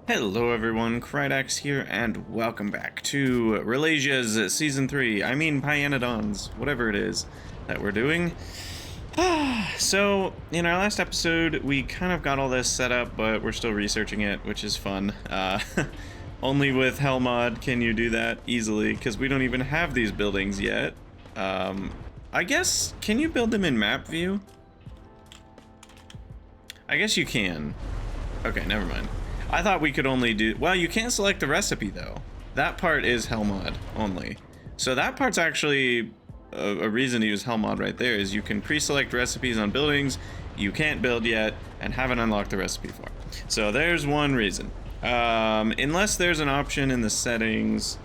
Hello everyone, Krydax here, and welcome back to Relasia's Season 3, pyanodon's, whatever it is that we're doing. So, in our last episode, we kind of got all this set up, but we're still researching it, which is fun. Only with Hellmod can you do that easily, because we don't even have these buildings yet. I guess, can you build them in map view? I guess you can. Okay, never mind. I thought we could only do... Well, you can't select the recipe, though. That part is Hellmod only. So that part's actually a reason to use Hellmod right there, is you can pre-select recipes on buildings you can't build yet and haven't unlocked the recipe for. So there's one reason. Unless there's an option in the settings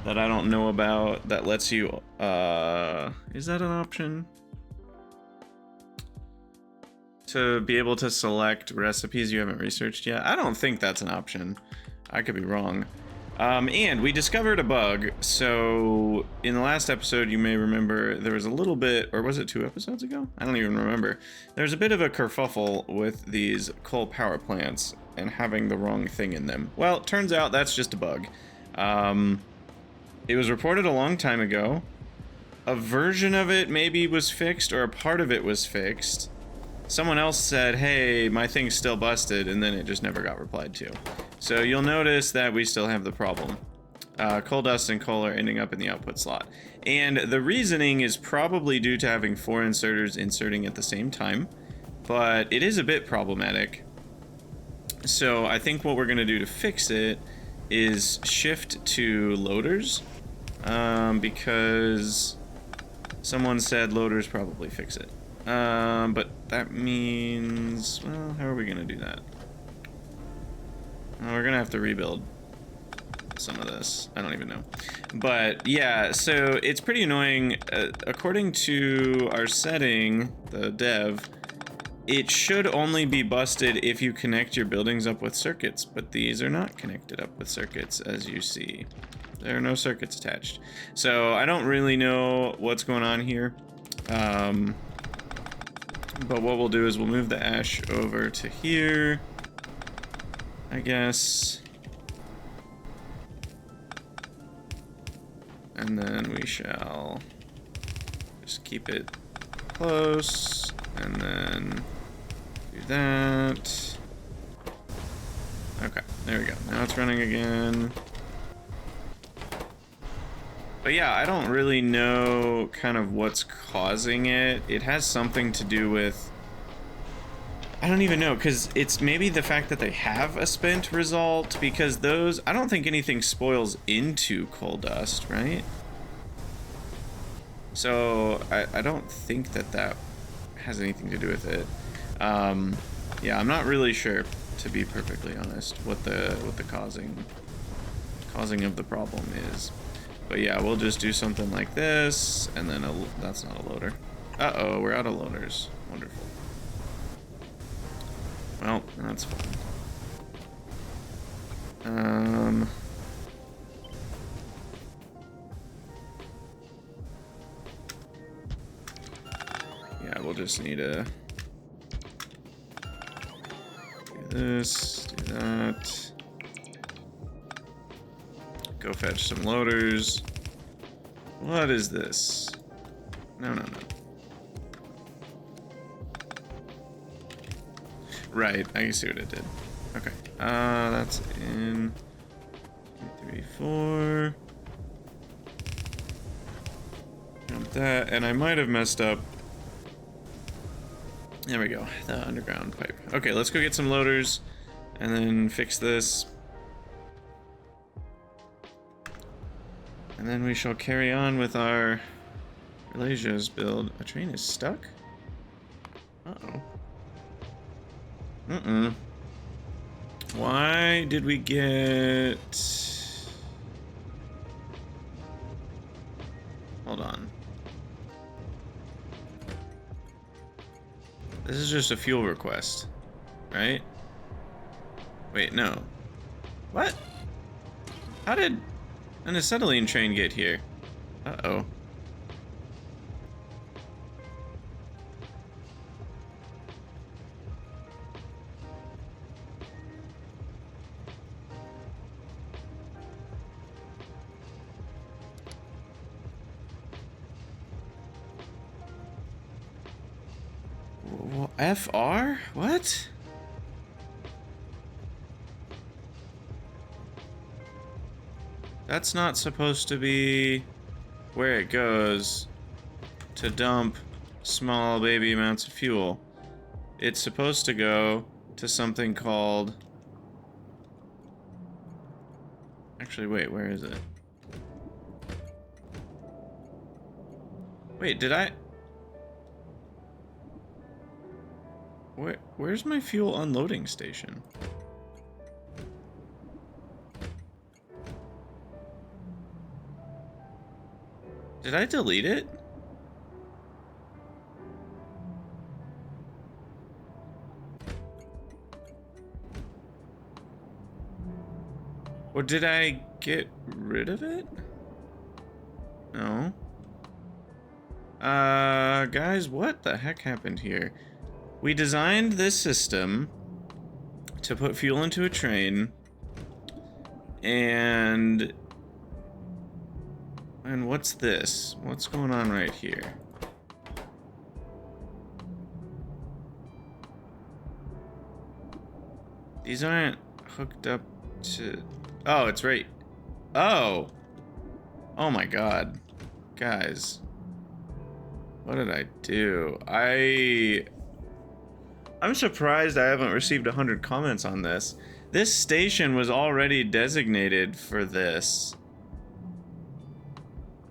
that I don't know about that lets you... is that an option? To be able to select recipes you haven't researched yet? I don't think that's an option. I could be wrong. And we discovered a bug. So in the last episode, you may remember there was a little bit, or was it 2 episodes ago? I don't even remember. There's a bit of a kerfuffle with these coal power plants and having the wrong thing in them. Well, it turns out that's just a bug. It was reported a long time ago. A version of it maybe was fixed, or a part of it was fixed. Someone else said, hey, my thing's still busted, and then it just never got replied to. So you'll notice that we still have the problem. Coal dust and coal are ending up in the output slot. And the reasoning is probably due to having 4 inserters inserting at the same time, but it is a bit problematic. So I think what we're going to do to fix it is shift to loaders, because someone said loaders probably fix it. But that means, well, how are we gonna do that? Well, we're gonna have to rebuild some of this. I don't even know. But yeah, so it's pretty annoying. According to our setting, the dev, it should only be busted if you connect your buildings up with circuits, but these are not connected up with circuits, as you see. There are no circuits attached. So I don't really know what's going on here. But what we'll do is we'll move the ash over to here, I guess. And then we shall just keep it close, and then do that. Okay, there we go. Now it's running again. But yeah, I don't really know kind of what's causing it. It has something to do with... I don't even know, because it's maybe the fact that they have a spent result, because those... I don't think anything spoils into coal dust, right? So I don't think that that has anything to do with it. Yeah, I'm not really sure, to be perfectly honest, what the causing of the problem is. But yeah, we'll just do something like this, and then that's not a loader. Uh-oh, we're out of loaders. Wonderful. Well, that's fine. Yeah, we'll just need to do this, do that. Go fetch some loaders. What is this? No. Right, I see what it did. Okay, that's in 2, 3, 4. Jump that, and I might have messed up. There we go, the underground pipe. Okay, let's go get some loaders and then fix this. And then we shall carry on with our Relasia's build. A train is stuck? Uh-oh. Why did we get... Hold on. This is just a fuel request, right? Wait, no. What? How did... an acetylene train get here? Uh-oh. FR? What? That's not supposed to be where it goes to dump small baby amounts of fuel. It's supposed to go to something called... Actually, wait, where is it? Wait, did I... Where's my fuel unloading station? Did I delete it? Or did I get rid of it? No. Guys, what the heck happened here? We designed this system to put fuel into a train, and what's this? What's going on right here? These aren't hooked up to... Oh, it's right... Oh! Oh my god. Guys. What did I do? I'm surprised I haven't received 100 comments on this. This station was already designated for this.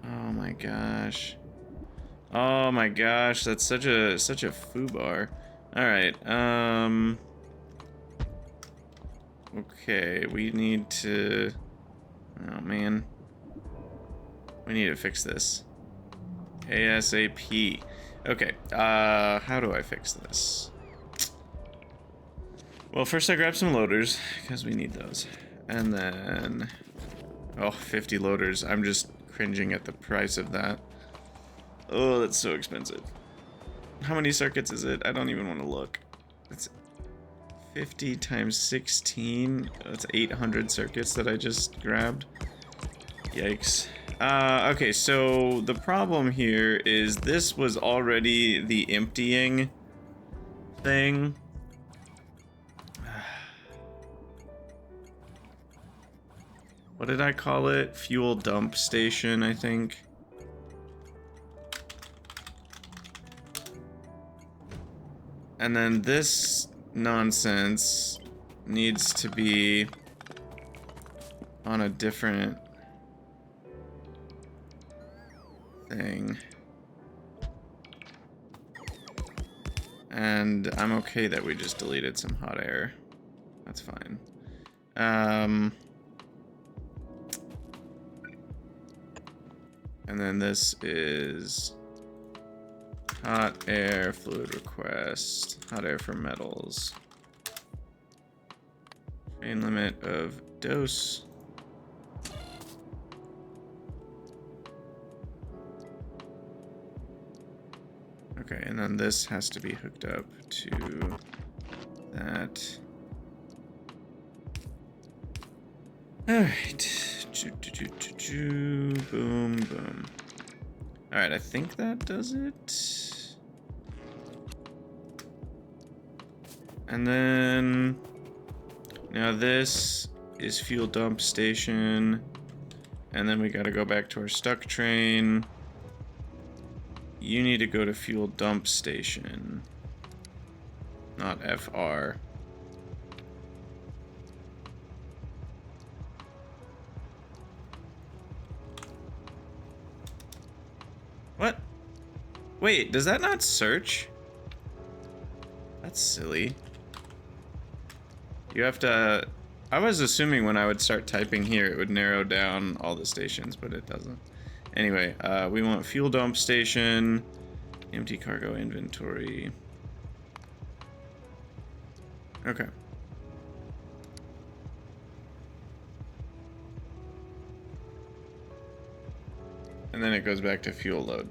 Oh my gosh. Oh my gosh, that's such a foobar. Alright, okay, we need to... Oh man. We need to fix this. ASAP. Okay, how do I fix this? Well, first I grab some loaders, because we need those. And then... Oh, 50 loaders. I'm just cringing at the price of that. Oh, that's so expensive. How many circuits is it? I don't even want to look. It's 50 times 16. That's 800 circuits that I just grabbed. Yikes. Okay, so the problem here is this was already the emptying thing. What did I call it? Fuel dump station, I think. And then this nonsense needs to be on a different thing. And I'm okay that we just deleted some hot air. That's fine. And then this is hot air fluid request, hot air for metals. Train limit of dose. Okay, and then this has to be hooked up to that. All right. Boom, boom. All right, I think that does it. And then now this is fuel dump station. And then we got to go back to our stuck train. You need to go to fuel dump station, not FR. What? Wait, does that not search? That's silly. You have to... I was assuming when I would start typing here, it would narrow down all the stations, but it doesn't. Anyway, we want fuel dump station, empty cargo inventory. Okay. And then it goes back to fuel load.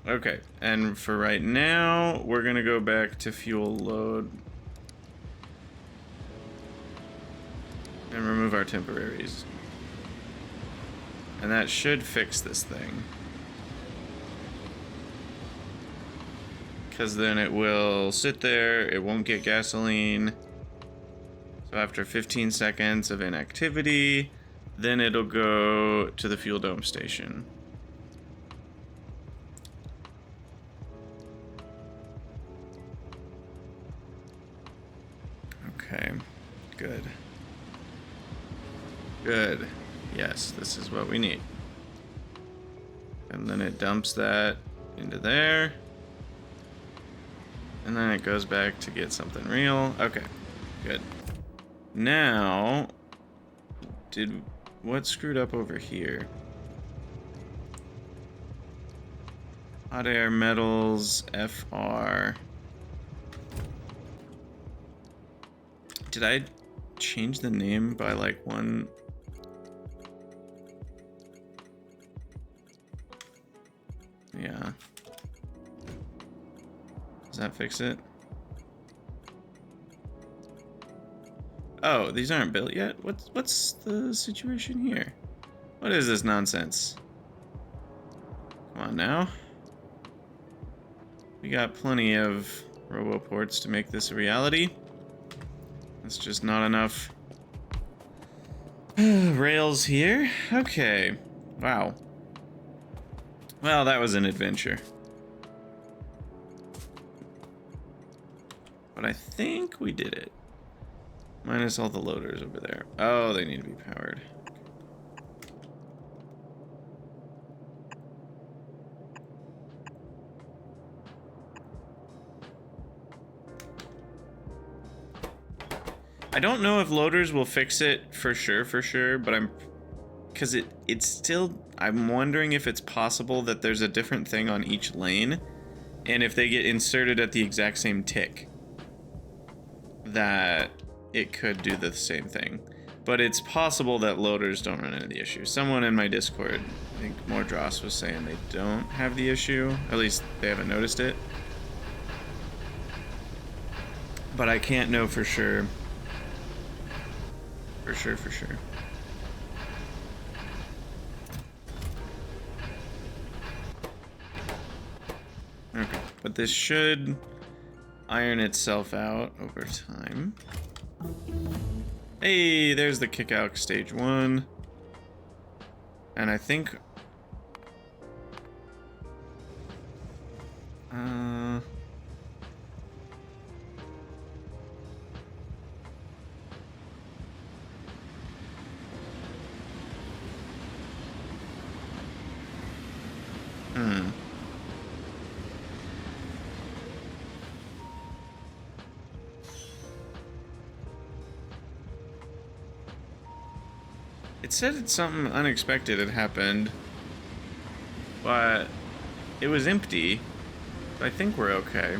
Okay, and for right now, we're gonna go back to fuel load and remove our temporaries. And that should fix this thing. because then it will sit there, it won't get gasoline. So after 15 seconds of inactivity, then it'll go to the fuel dome station. Okay, good. Good. Yes, this is what we need. And then it dumps that into there. And then it goes back to get something real. Okay, good. Now, what screwed up over here? Hot air, metals, FR. Did I change the name by like one? Yeah. Does that fix it? Oh, these aren't built yet? What's the situation here? What is this nonsense? Come on now. We got plenty of roboports to make this a reality. It's just not enough rails here. Okay. Wow. Well, that was an adventure. But I think we did it. Minus all the loaders over there. Oh, they need to be powered. I don't know if loaders will fix it for sure, but because it's still, I'm wondering if it's possible that there's a different thing on each lane, and if they get inserted at the exact same tick, that it could do the same thing. But it's possible that loaders don't run into the issue. Someone in my Discord, I think Mordros, was saying they don't have the issue. At least they haven't noticed it. But I can't know for sure. For sure. Okay, but this should iron itself out over time. Hey, there's the kick out stage 1. And I think it said something unexpected had happened, but it was empty. I think we're okay.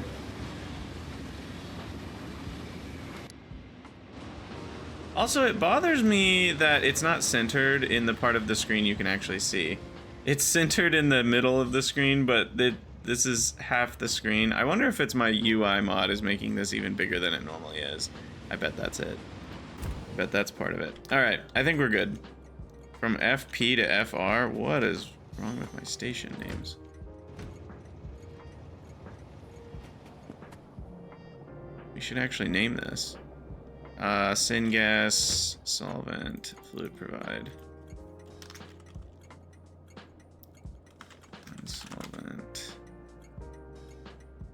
Also, it bothers me that it's not centered in the part of the screen you can actually see. It's centered in the middle of the screen, but this is half the screen. I wonder if it's my UI mod is making this even bigger than it normally is. I bet that's it. I bet that's part of it. Alright, I think we're good. From FP to FR, what is wrong with my station names? We should actually name this. Syngas, solvent, fluid provide. And solvent.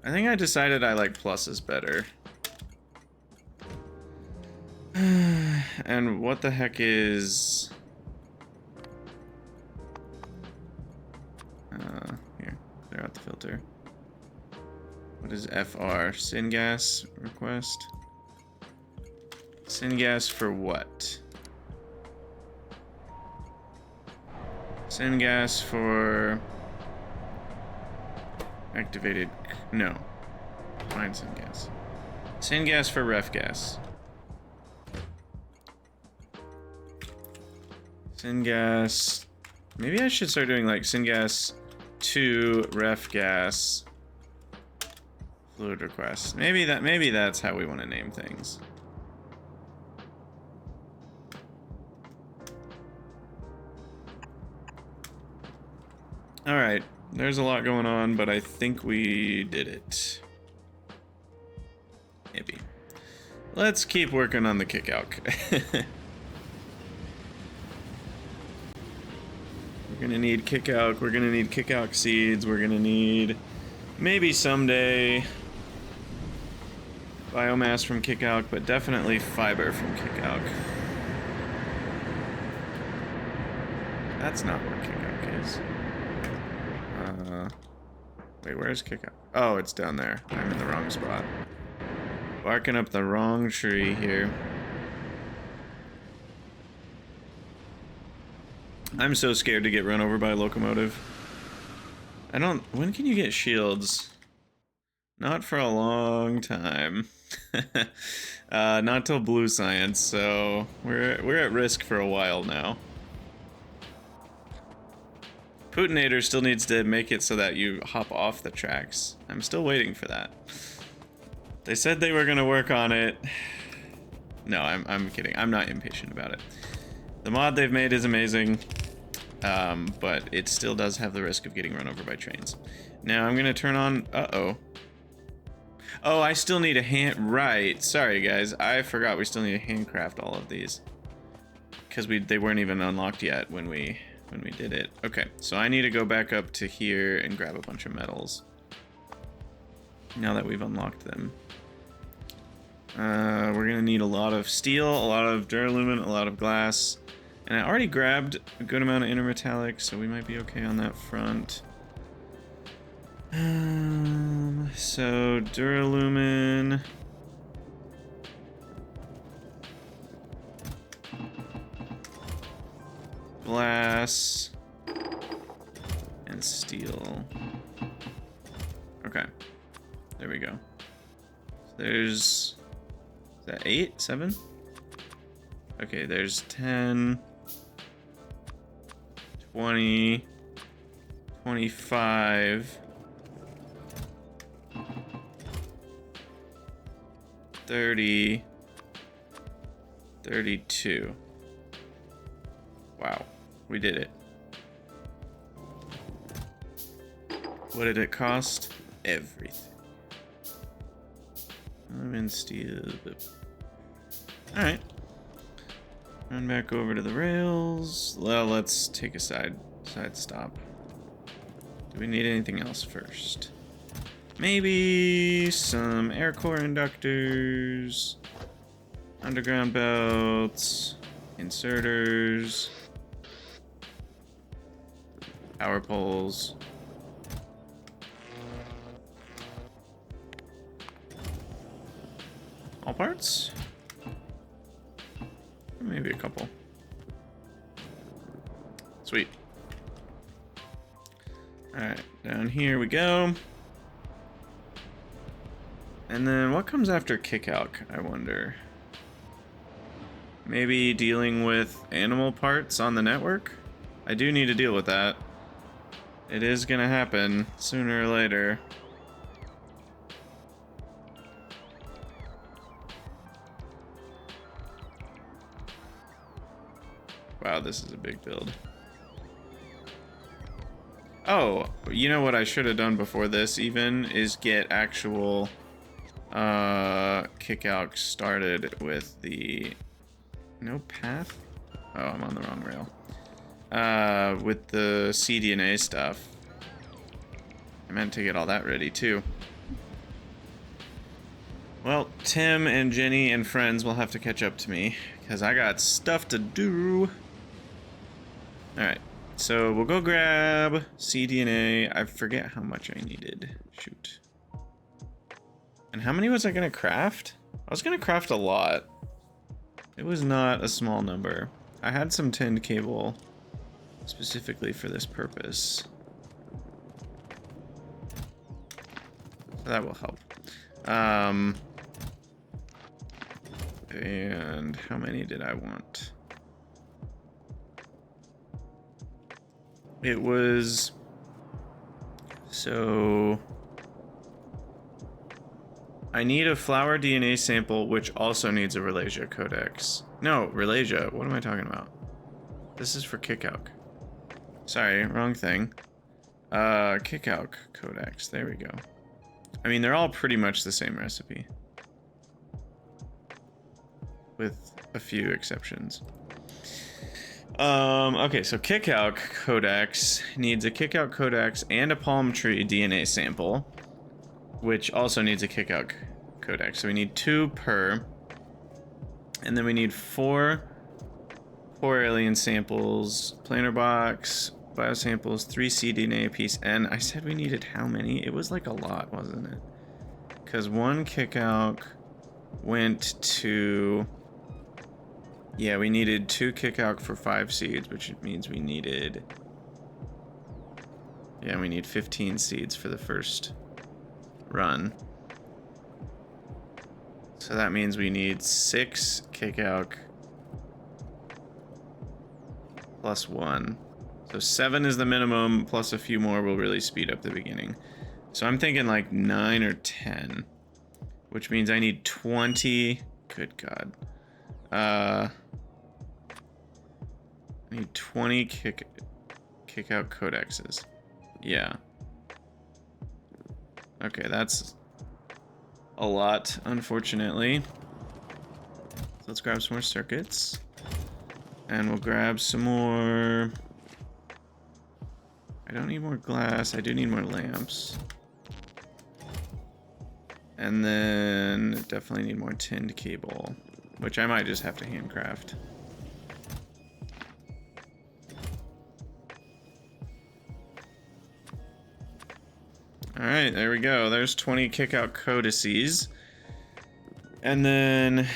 I think I decided I like pluses better. And what the heck is... here, clear out the filter. What is FR? Syngas request? Syngas for what? Syngas for activated, no. Find syngas. Syngas for ref gas. Syngas, maybe I should start doing like syngas to ref gas fluid request. Maybe that's how we want to name things. All right, there's a lot going on, but I think we did it. Let's keep working on the kick-out. We're gonna need kick-out, we're gonna need kick-out seeds, we're gonna need, maybe someday, biomass from kick-out, but definitely fiber from kick-out. That's not where kick-out is. Wait, where's kick-out? Oh, it's down there. I'm in the wrong spot. Barking up the wrong tree here. I'm so scared to get run over by a locomotive. When can you get shields? Not for a long time. Not till blue science, so we're at risk for a while now. Putinator still needs to make it so that you hop off the tracks. I'm still waiting for that. They said they were gonna work on it. No, I'm kidding. I'm not impatient about it. The mod they've made is amazing, but it still does have the risk of getting run over by trains. Now I'm gonna turn on. Oh, I still need a hand. Right. Sorry, guys. I forgot we still need to handcraft all of these because they weren't even unlocked yet when we did it. Okay, so I need to go back up to here and grab a bunch of metals. Now that we've unlocked them. We're gonna need a lot of steel, a lot of duralumin, a lot of glass. And I already grabbed a good amount of intermetallic, so we might be okay on that front. So duralumin. Glass. And steel. Okay. There we go. There's... Is that 8? 7? Okay, there's 10... 20... 25... 30... 32. Wow. We did it. What did it cost? Everything. I'm in steel. Alright. Run back over to the rails. Well, let's take a side stop. Do we need anything else first? Maybe some air core inductors, underground belts, inserters, power poles. All parts? Maybe a couple. Sweet. Alright, down here we go. And then what comes after kick-out, I wonder? Maybe dealing with animal parts on the network? I do need to deal with that. It is gonna happen sooner or later. Wow, this is a big build. Oh, you know what I should have done before this even is get actual kick-out started with the no path. Oh, I'm on the wrong rail. With the cDNA stuff. I meant to get all that ready too. Well, Tim and Jenny and friends will have to catch up to me because I got stuff to do. Alright, so we'll go grab cDNA. I forget how much I needed. Shoot. And how many was I gonna craft? I was gonna craft a lot. It was not a small number. I had some tinned cable specifically for this purpose. So that will help. And how many did I want? It was... So... I need a flower DNA sample, which also needs a Ralasia codex. No, Ralasia. What am I talking about? This is for kick-out. Sorry, wrong thing. Kick-out codex. There we go. I mean, they're all pretty much the same recipe. with a few exceptions. Okay, so kickout codex needs a kickout codex and a palm tree DNA sample, which also needs a kickout codex. So we need 2 per, and then we need 4 poor alien samples, planar box, biosamples, 3 cDNA a piece, and I said we needed how many? It was like a lot, wasn't it? Because 1 kickout went to... Yeah, we needed 2 kickout for 5 seeds, which means we needed... Yeah, we need 15 seeds for the first run. So that means we need 6 kickout plus 1. So 7 is the minimum, plus a few more will really speed up the beginning. So I'm thinking like 9 or 10, which means I need 20. Good God. I need 20 kick-out codexes. Yeah. Okay, that's a lot, unfortunately. So let's grab some more circuits. And we'll grab some more... I don't need more glass, I do need more lamps. And then definitely need more tinned cable, which I might just have to handcraft. Alright, there we go. There's 20 kickout codices. And then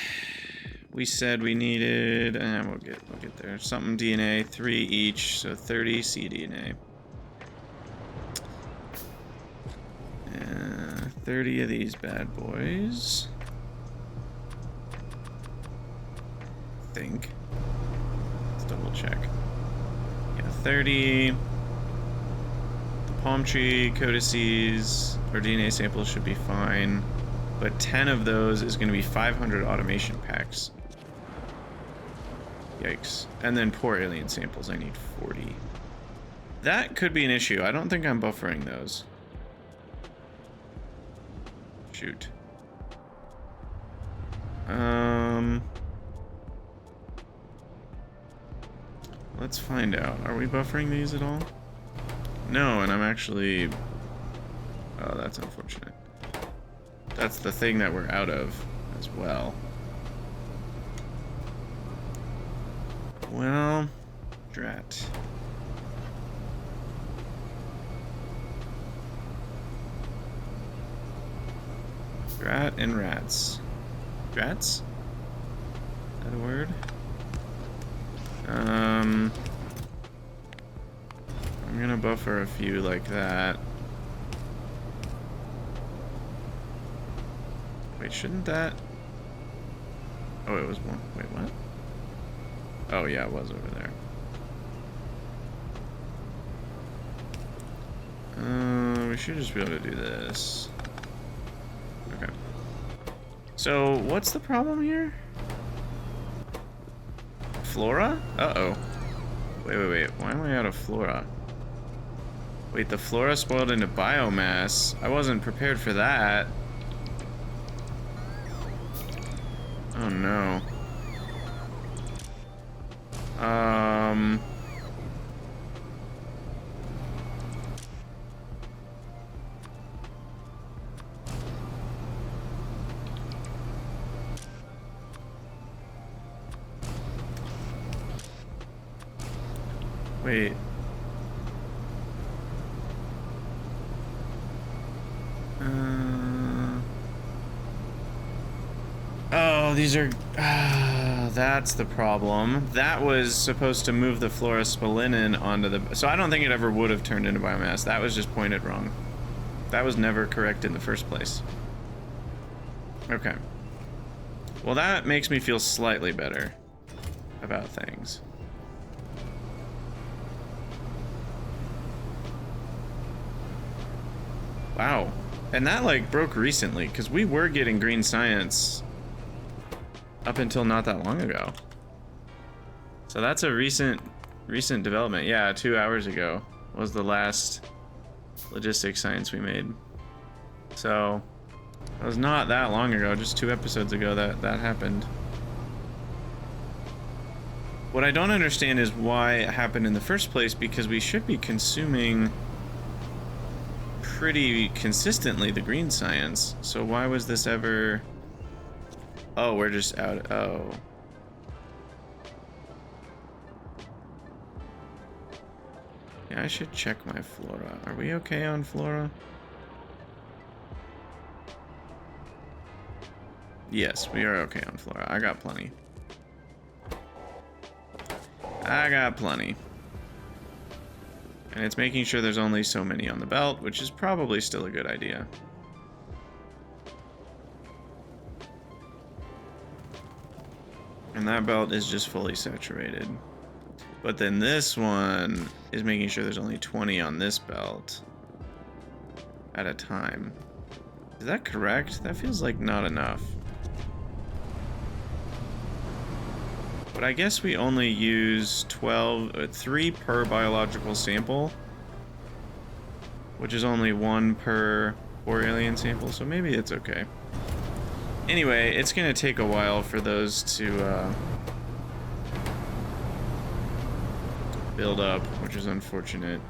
we said we needed, and we'll get there. Something DNA, 3 each, so 30 cDNA. 30 of these bad boys. I think. Let's double check. Yeah, 30. The palm tree codices or DNA samples should be fine. But 10 of those is going to be 500 automation packs. Yikes. And then poor alien samples, I need 40. That could be an issue. I don't think I'm buffering those. Shoot. Let's find out. Are we buffering these at all? No, and I'm actually... Oh, that's unfortunate. That's the thing that we're out of as well. Well, drat. Drat and rats. Drats? Is that a word? I'm gonna buffer a few like that. Wait, shouldn't that... Oh, it was one. Wait, what? Oh, yeah, it was over there. We should just be able to do this. Okay. So, what's the problem here? Flora? Uh-oh. Wait. Why am I out of flora? Wait, the flora spoiled into biomass. I wasn't prepared for that. Oh, no. Wait. Oh, these are... that's the problem. That was supposed to move the fluorospolinin onto the... So I don't think it ever would have turned into biomass. That was just pointed wrong. That was never correct in the first place. Okay. Well, that makes me feel slightly better about things. Wow. And that, like, broke recently, because we were getting green science up until not that long ago. So that's a recent development. Yeah, 2 hours ago was the last logistics science we made. So it was not that long ago, just 2 episodes ago that happened. What I don't understand is why it happened in the first place, because we should be consuming pretty consistently the green science. So why was this ever... Oh, we're just out... Oh. Yeah, I should check my flora. Are we okay on flora? Yes, we are okay on flora. I got plenty. I got plenty. And it's making sure there's only so many on the belt, which is probably still a good idea. And that belt is just fully saturated. But then this one is making sure there's only 20 on this belt at a time. Is that correct? That feels like not enough. But I guess we only use 3 per biological sample, which is only 1 per alien sample, so maybe it's okay. Anyway, it's gonna take a while for those to build up, which is unfortunate.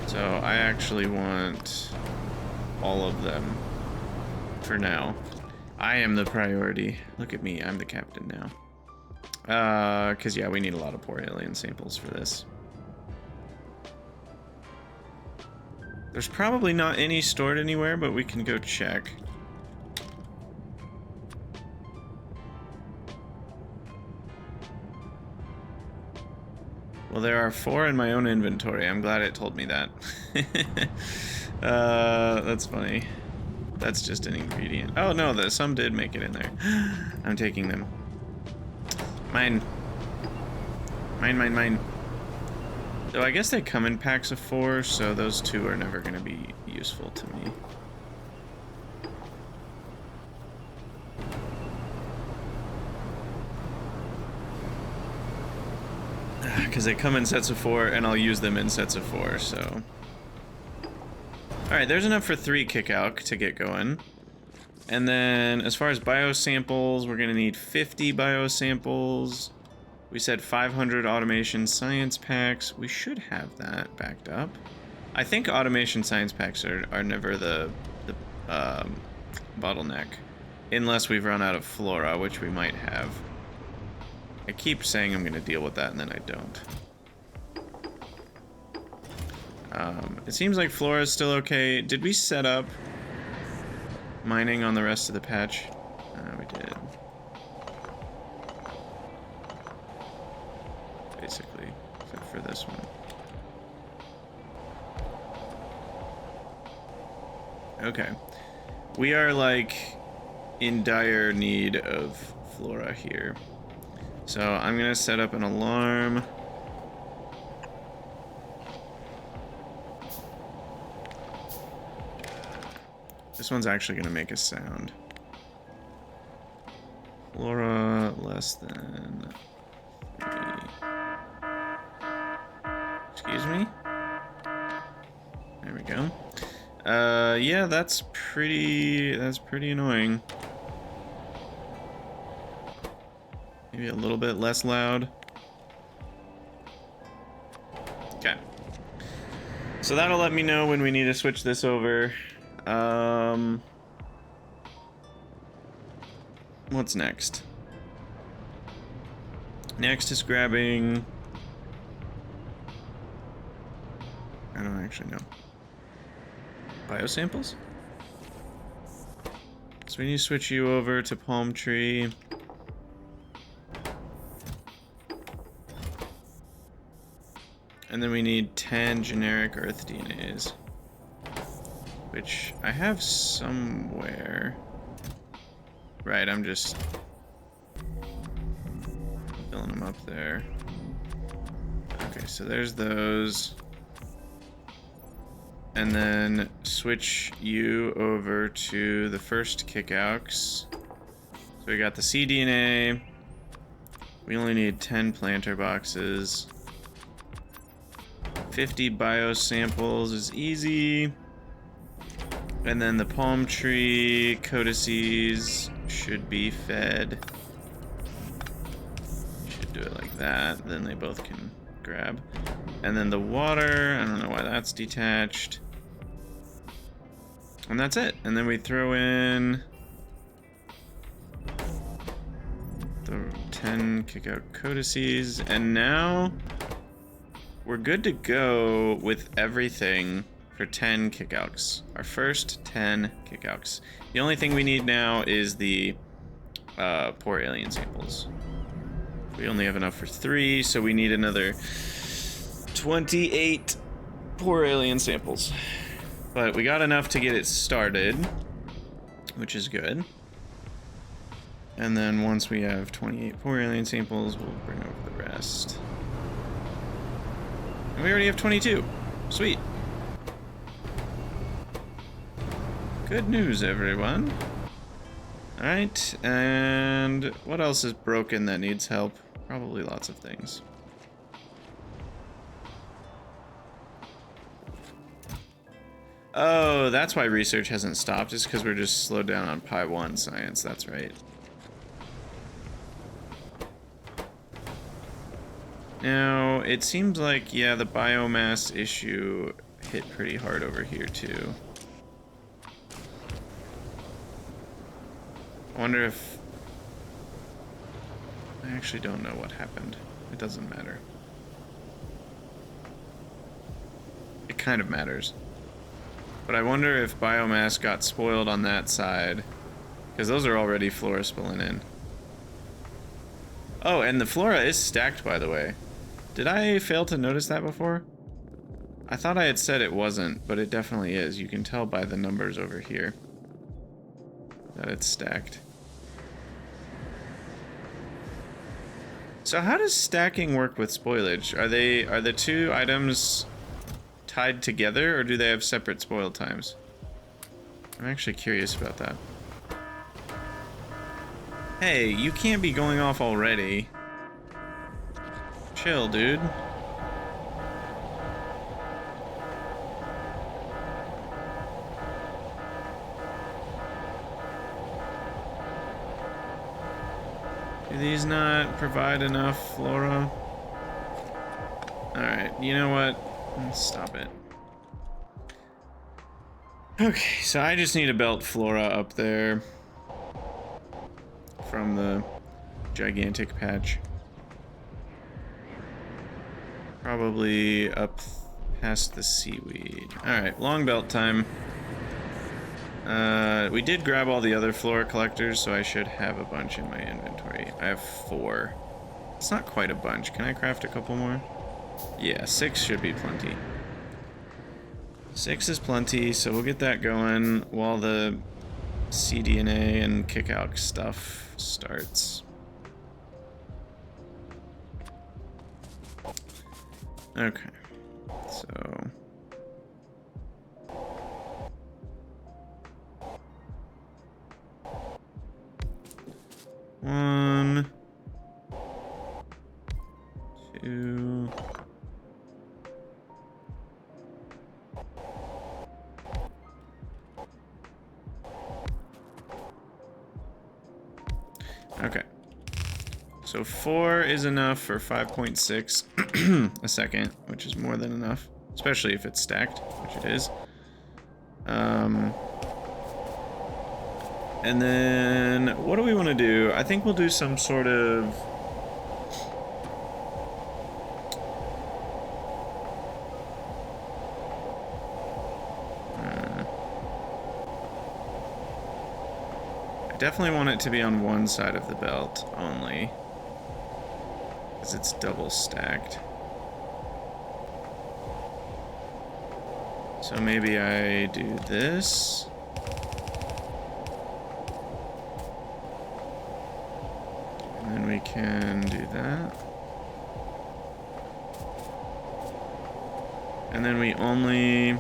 So I actually want all of them for now. I am the priority. Look at me, I'm the captain now. Cause yeah, we need a lot of poor alien samples for this. There's probably not any stored anywhere, but we can go check. Well, there are 4 in my own inventory. I'm glad it told me that. That's funny. That's just an ingredient. Oh no, some did make it in there. I'm taking them. Mine. Mine, mine, mine. So I guess they come in packs of 4, so those 2 are never going to be useful to me. Because they come in sets of 4, and I'll use them in sets of 4, so... Alright, there's enough for 3 kick-out to get going. And then, as far as biosamples, we're going to need 50 biosamples. We said 500 automation science packs. We should have that backed up. I think automation science packs are never the bottleneck. Unless we've run out of flora, which we might have. I keep saying I'm going to deal with that, and then I don't. It seems like flora is still okay. Did we set up mining on the rest of the patch? We did. Basically, except for this one. Okay. We are, like, in dire need of flora here. So I'm going to set up an alarm. This one's actually going to make a sound. Flora less than 3. Excuse me? There we go. Yeah, that's pretty annoying. Maybe a little bit less loud. Okay. So that'll let me know when we need to switch this over. What's next? Next is grabbing... I don't actually know. Biosamples? So we need to switch you over to palm tree. And then we need 10 generic Earth DNAs. Which I have somewhere. Right, I'm just filling them up there. Okay, so there's those. And then switch you over to the first kickouts. So we got the cDNA. We only need 10 planter boxes. 50 biosamples is easy. And then the palm tree codices should be fed do it like that, then they both can grab. And then the water, I don't know why that's detached. And that's it. And then we throw in the 10 kick-out codices, and now we're good to go with everything for 10 kickouts. Our first 10 kickouts. The only thing we need now is the poor alien samples. We only have enough for 3, so we need another 28 poor alien samples. But we got enough to get it started, which is good. And then once we have 28 poor alien samples, we'll bring over the rest. And we already have 22. Sweet. Good news, everyone. Alright, and what else is broken that needs help? Probably lots of things. Oh, that's why research hasn't stopped. It's because we're just slowed down on py1 science. That's right. Now, it seems like, yeah, the biomass issue hit pretty hard over here, too. I wonder if... I actually don't know what happened. It doesn't matter. It kind of matters. But I wonder if biomass got spoiled on that side. Because those are already flora spilling in. Oh, and the flora is stacked, by the way. Did I fail to notice that before? I thought I had said it wasn't, but it definitely is. You can tell by the numbers over here that it's stacked. So how does stacking work with spoilage? Are the two items tied together, or do they have separate spoil times? I'm actually curious about that. Hey, you can't be going off already. Chill, dude. Do these not provide enough flora? Alright, you know what? Stop it. Okay, so I just need a belt flora up there from the gigantic patch. Probably up past the seaweed. Alright, long belt time. We did grab all the other flora collectors, so I should have a bunch in my inventory. I have 4. It's not quite a bunch. Can I craft a couple more? Yeah, 6 should be plenty. 6 is plenty, so we'll get that going while the cDNA and kick-out stuff starts. Okay, so... One... 2... Okay. So 4 is enough for 5.6 a second, which is more than enough, especially if it's stacked, which it is. And then what do we want to do? I think we'll do some sort of... I definitely want it to be on one side of the belt only, because it's double stacked. So maybe I do this. And then we can do that. And then we only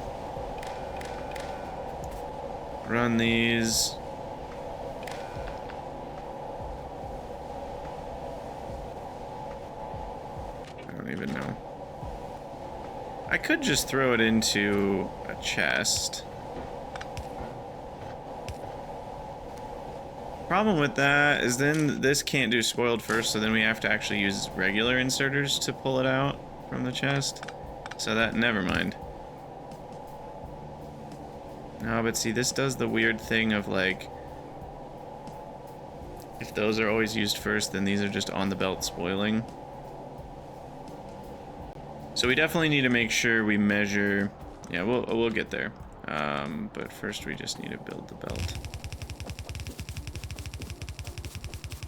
run these. I don't even know. I could just throw it into a chest. problem with that is then this can't do spoiled first, so then we have to actually use regular inserters to pull it out from the chest. So that, never mind. No, but see, this does the weird thing of like, if those are always used first, then these are just on the belt spoiling. So we definitely need to make sure we measure. Yeah, we'll get there. But first we just need to build the belt.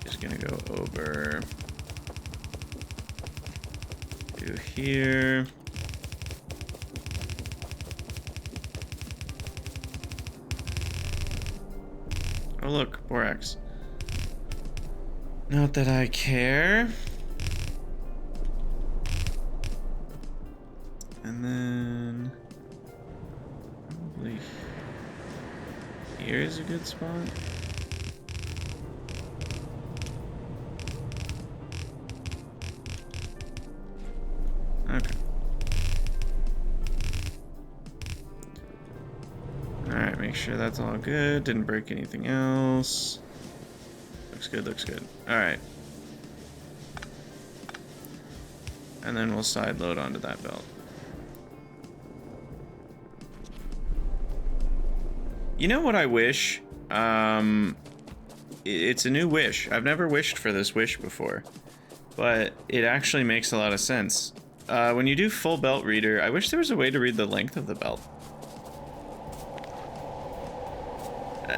Just gonna go over to here. Oh look, borax. Not that I care. And then probably here is a good spot. Okay. Alright, make sure that's all good. Didn't break anything else. Looks good, looks good. Alright. And then we'll side load onto that belt. You know what I wish? It's a new wish. I've never wished for this wish before, but it actually makes a lot of sense. When you do full belt reader, I wish there was a way to read the length of the belt.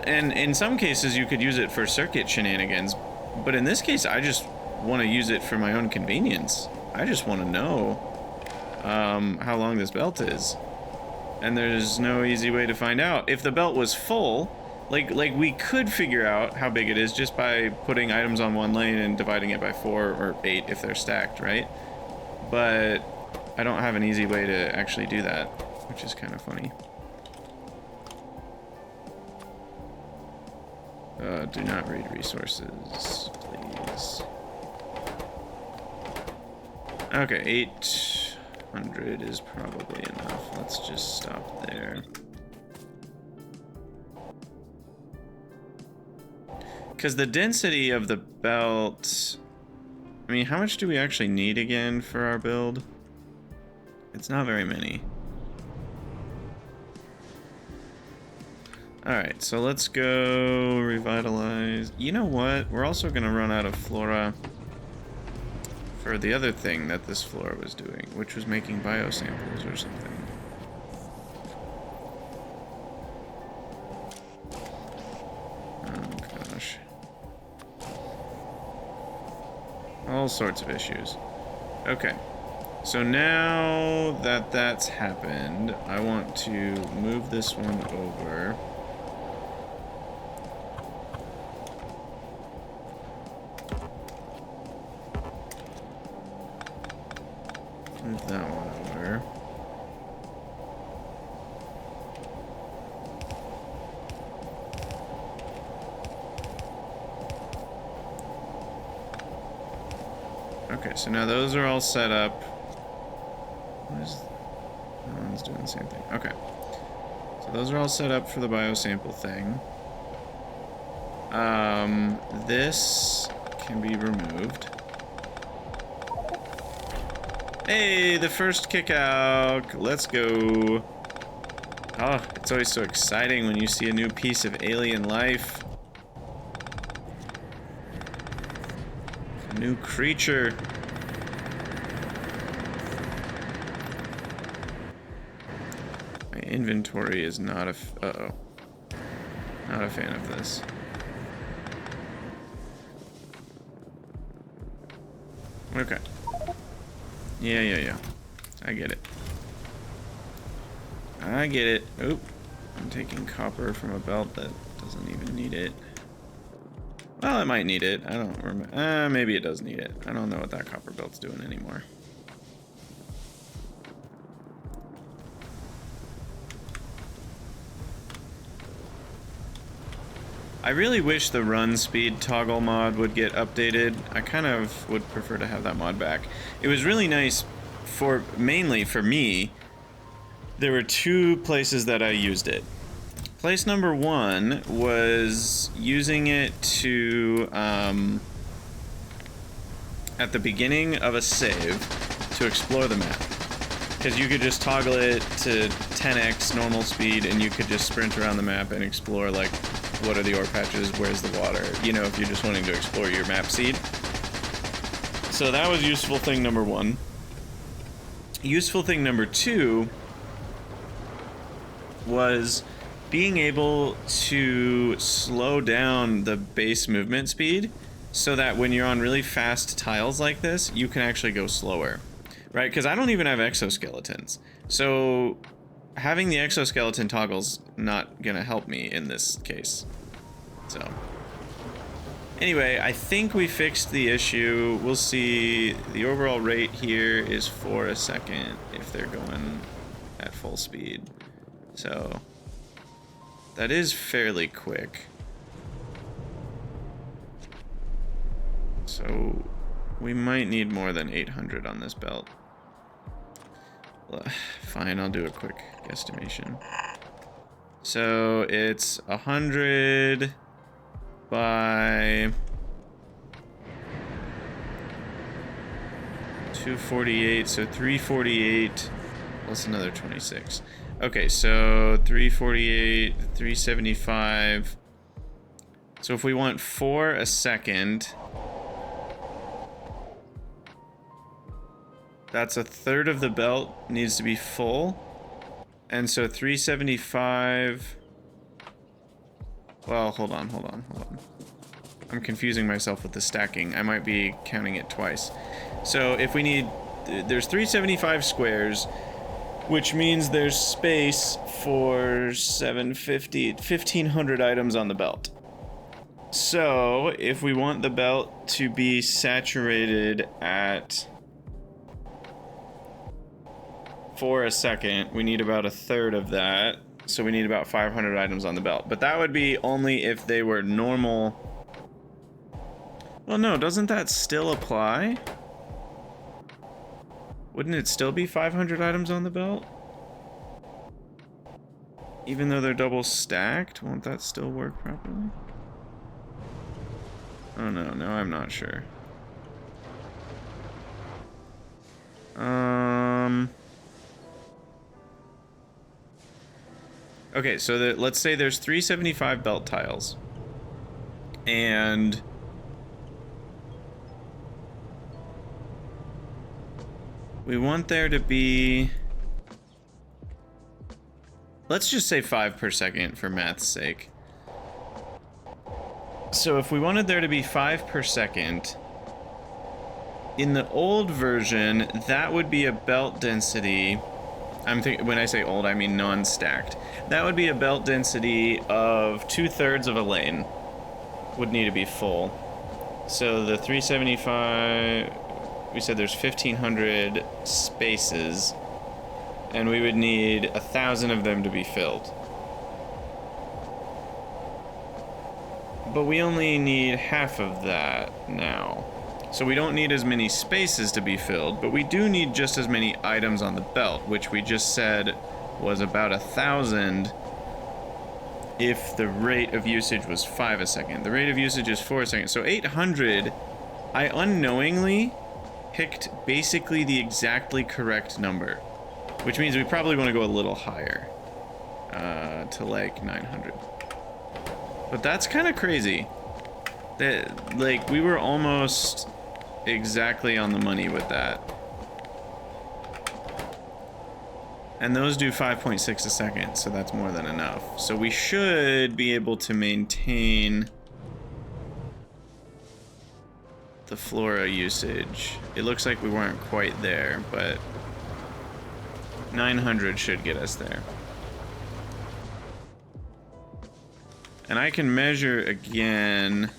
And in some cases, you could use it for circuit shenanigans, but in this case, I just want to use it for my own convenience. I just want to know how long this belt is. And there's no easy way to find out. If the belt was full, like we could figure out how big it is just by putting items on one lane and dividing it by 4 or 8 if they're stacked, right? But I don't have an easy way to actually do that, which is kind of funny. Do not read resources, please. Okay, 800 is probably enough. Let's just stop there. Because the density of the belt... I mean, how much do we actually need again for our build? It's not very many. Alright, so let's go revitalize. You know what? We're also going to run out of flora for the other thing that this flora was doing, which was making biosamples or something. Oh gosh. All sorts of issues. Okay. So now that that's happened, I want to move this one over. Move that one over. Okay, so now those are all set up. That one's doing the same thing. Okay. So those are all set up for the biosample thing. This can be removed. Hey, the first kick out. Let's go. Oh, it's always so exciting when you see a new piece of alien life. A new creature. My inventory is not a... Uh-oh. Not a fan of this. Okay. Yeah. I get it. I get it. Oop. I'm taking copper from a belt that doesn't even need it. Well, it might need it. I don't remember. Maybe it does need it. I don't know what that copper belt's doing anymore. I really wish the run speed toggle mod would get updated. I kind of would prefer to have that mod back. It was really nice mainly for me. There were 2 places that I used it. Place number 1 was using it to, at the beginning of a save, to explore the map. Because you could just toggle it to 10x normal speed, and you could just sprint around the map and explore, like, what are the ore patches, where's the water, you know, if you're just wanting to explore your map seed. So that was useful thing number 1. Useful thing number 2 was being able to slow down the base movement speed so that when you're on really fast tiles like this, you can actually go slower, right? Because I don't even have exoskeletons. So having the exoskeleton toggle's not gonna help me in this case. So anyway, I think we fixed the issue. We'll see. The overall rate here is 4 a second if they're going at full speed. So that is fairly quick. So we might need more than 800 on this belt. Fine, I'll do a quick guesstimation. So it's 100 by 248, so 348 plus another 26. Okay, so 348, 375. So if we want 4 a second, that's a third of the belt needs to be full. And so 375. Well, hold on. I'm confusing myself with the stacking. I might be counting it twice. So if we need, there's 375 squares, which means there's space for 750, 1,500 items on the belt. So if we want the belt to be saturated at 4 a second, we need about a third of that. So we need about 500 items on the belt. But that would be only if they were normal. Well, no, doesn't that still apply? Wouldn't it still be 500 items on the belt? Even though they're double stacked, won't that still work properly? Oh no, no, I'm not sure. Okay, so let's say there's 375 belt tiles. And we want there to be, let's just say 5 per second for math's sake. So if we wanted there to be 5 per second, in the old version, that would be a belt density. When I say old, I mean non-stacked. That would be a belt density of 2/3 of a lane would need to be full. So the 375, we said there's 1,500 spaces, and we would need 1,000 of them to be filled. But we only need half of that now. So we don't need as many spaces to be filled, but we do need just as many items on the belt, which we just said was about 1,000 if the rate of usage was 5 a second. The rate of usage is 4 a second. So 800, I unknowingly picked basically the exactly correct number, which means we probably want to go a little higher, to like 900. But that's kind of crazy. That, like, we were almost exactly on the money with that. And those do 5.6 a second, so that's more than enough. So we should be able to maintain the flora usage. It looks like we weren't quite there, but 900 should get us there. And I can measure again,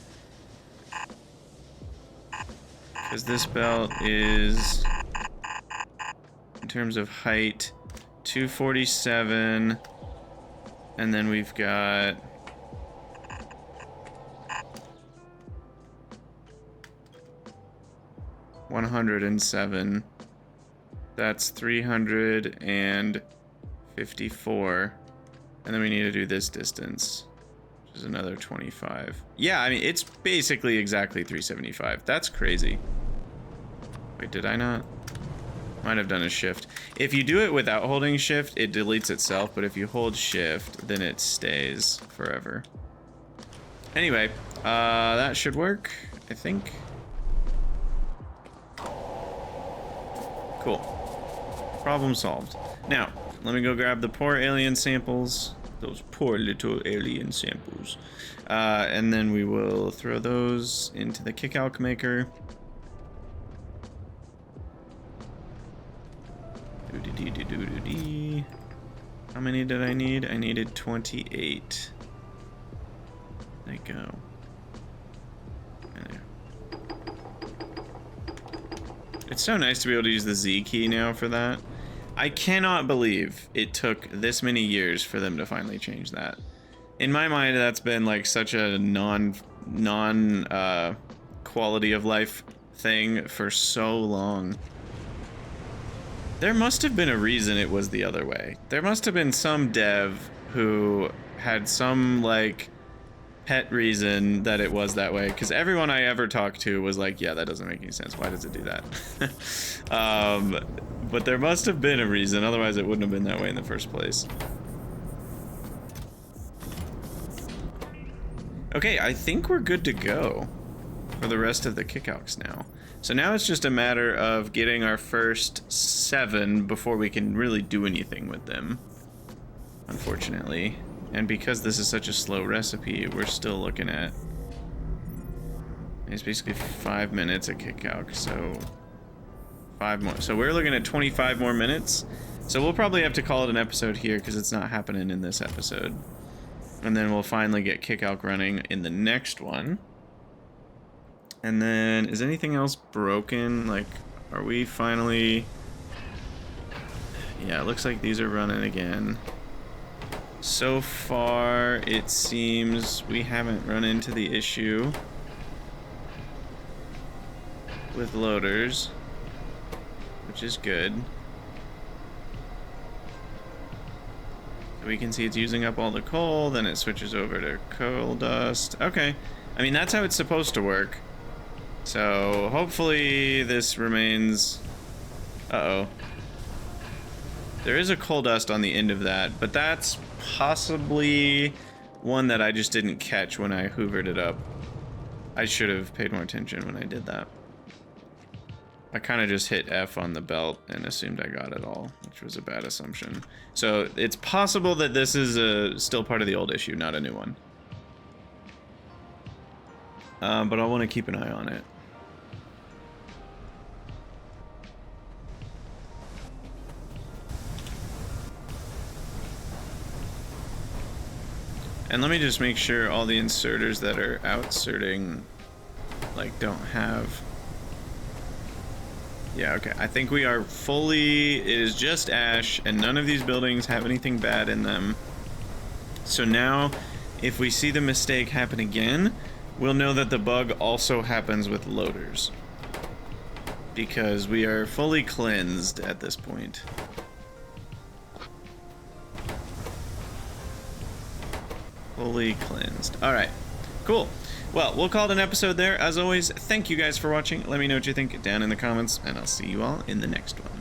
because this belt is, in terms of height, 247, and then we've got $107. That's 354. And then we need to do this distance, which is another 25. Yeah, I mean, it's basically exactly 375. That's crazy. Wait, did I not? Might have done a shift. If you do it without holding shift, it deletes itself, but if you hold shift, then it stays forever. Anyway, that should work, I think. Cool. Problem solved. Now, let me go grab the poor alien samples. Those poor little alien samples. And then we will throw those into the kick-alc maker. How many did I need? I needed 28. There you go. There. It's so nice to be able to use the Z key now for that. I cannot believe it took this many years for them to finally change that. In my mind, that's been like such a non quality of life thing for so long. There must have been a reason it was the other way. There must have been some dev who had some like pet reason that it was that way, because everyone I ever talked to was like, yeah, that doesn't make any sense. Why does it do that? But there must have been a reason, otherwise it wouldn't have been that way in the first place. Okay, I think we're good to go for the rest of the kick-alcs now. So now it's just a matter of getting our first 7 before we can really do anything with them, unfortunately. And because this is such a slow recipe, we're still looking at... It's basically 5 minutes a kick-alc, so 5 more. So we're looking at 25 more minutes. So we'll probably have to call it an episode here because it's not happening in this episode. And then we'll finally get kick-alc running in the next one. And then, is anything else broken? Like, are we finally... Yeah, it looks like these are running again. So far, it seems we haven't run into the issue with loaders, which is good. We can see it's using up all the coal, then it switches over to coal dust. Okay, I mean, that's how it's supposed to work. So hopefully this remains... Uh-oh. There is a coal dust on the end of that, but that's possibly one that I just didn't catch when I hoovered it up. I should have paid more attention when I did that. I kind of just hit F on the belt and assumed I got it all, which was a bad assumption. So it's possible that this is still part of the old issue, not a new one. But I want to keep an eye on it. And let me just make sure all the inserters that are outserting, like, don't have... Yeah, okay. I think we are fully... It is just ash, and none of these buildings have anything bad in them. So now, if we see the mistake happen again, we'll know that the bug also happens with loaders. Because we are fully cleansed at this point. Fully cleansed. Alright, cool. Well, we'll call it an episode there. As always, thank you guys for watching. Let me know what you think down in the comments, and I'll see you all in the next one.